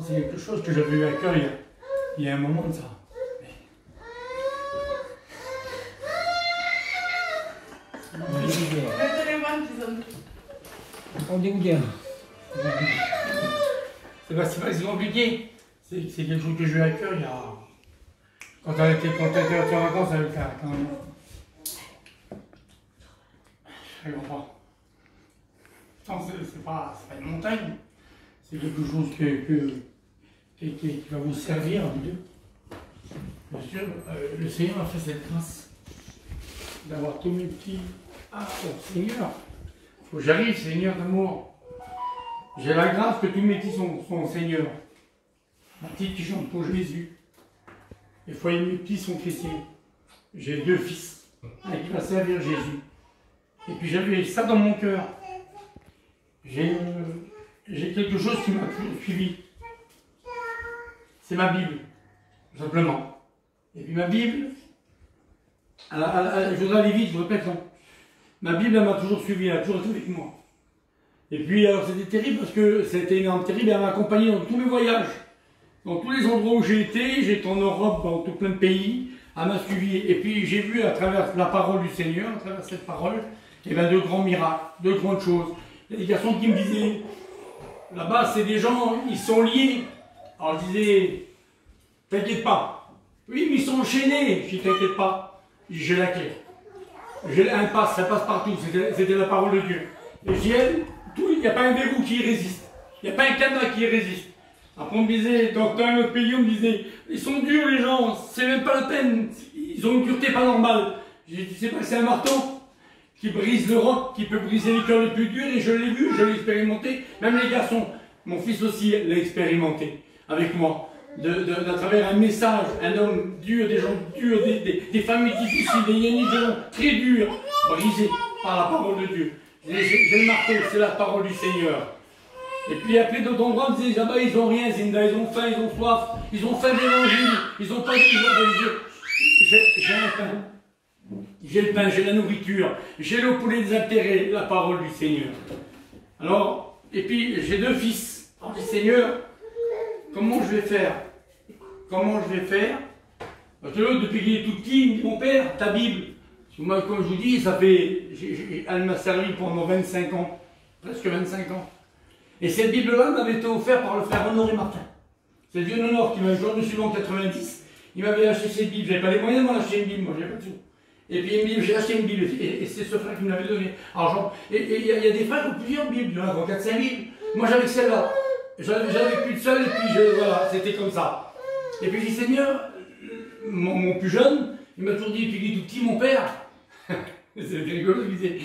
C'est quelque chose que j'avais eu à cœur il y a un moment de ça. C'est pas si compliqué. C'est quelque chose que j'ai eu à cœur il y a... Quand on était en vacances avec la... Je comprends. C'est pas une montagne. C'est quelque chose qui va vous servir, Dieu. Bien sûr, le Seigneur a fait cette grâce d'avoir tous mes petits... Ah, oh, Seigneur, faut que j'arrive, Seigneur d'amour. J'ai la grâce que tous mes petits sont Seigneur. Ma petite qui chante pour Jésus. Et foyer mes petits sont chrétiens. J'ai 2 fils, un qui va servir Jésus. Et puis j'avais ça dans mon cœur. J'ai quelque chose qui m'a suivi. C'est ma Bible, tout simplement. Et puis ma Bible, je voudrais aller vite, je répète, non. Ma Bible, elle m'a toujours suivi, elle a toujours été avec moi. Et puis, alors c'était terrible parce que c'était une arme terrible, elle m'a accompagné dans tous mes voyages. Dans tous les endroits où j'étais en Europe, dans tout plein de pays, elle m'a suivi. Et puis j'ai vu à travers la parole du Seigneur, à travers cette parole, et bien de grands miracles, de grandes choses. Il y a des garçons qui me disaient, là-bas c'est des gens, ils sont liés. Alors je disais, t'inquiète pas. Oui, mais ils sont enchaînés. Je dis, t'inquiète pas, j'ai la clé. Ça passe partout, c'était la parole de Dieu. Et je dis, il n'y a pas un verrou qui y résiste. Il n'y a pas un cadenas qui y résiste. Après on me disait, dans un autre pays, on me disait, ils sont durs les gens, c'est même pas la peine, ils ont une dureté pas normale. J'ai dit, c'est pas que c'est un marteau qui brise le roc, qui peut briser les cœurs les plus durs, et je l'ai vu, je l'ai expérimenté, même les garçons, mon fils aussi l'a expérimenté avec moi, à travers un message, un homme dur, des gens durs, des familles difficiles, des gens très durs, brisés par la parole de Dieu. J'ai le marteau, c'est la parole du Seigneur. Et puis après d'autres endroits, on me disait, ah bah ils ont rien, Zinda, ils ont faim, ils ont soif, ils ont faim d'évangile, ils ont pas de j'ai un pain. J'ai le pain, j'ai la nourriture, j'ai le poulet des intérêts, la parole du Seigneur. Alors, et puis j'ai 2 fils. Alors je dis, Seigneur, comment je vais faire? Comment je vais faire? Parce que l'autre, depuis qu'il est tout petit, il me dit, mon père, ta Bible. Parce que moi, comme je vous dis, elle m'a servi pendant 25 ans, presque 25 ans. Et cette Bible-là m'avait été offerte par le frère Honoré Martin. C'est le vieux Honor qui m'a jour de suivant en 90. Il m'avait acheté cette Bible. J'avais pas les moyens de m'en acheter une Bible, moi, j'avais pas de sous. Et puis j'ai acheté une Bible, et c'est ce frère qui me l'avait donné. Alors, il y a des frères qui ont plusieurs Bibles, il y en a 4-5 Bibles. Moi j'avais celle-là. J'avais qu'une seule, et puis voilà, c'était comme ça. Et puis j'ai dit, Seigneur, mon plus jeune, il m'a toujours dit, et puis il est tout petit, mon père. C'est rigolo, il disait.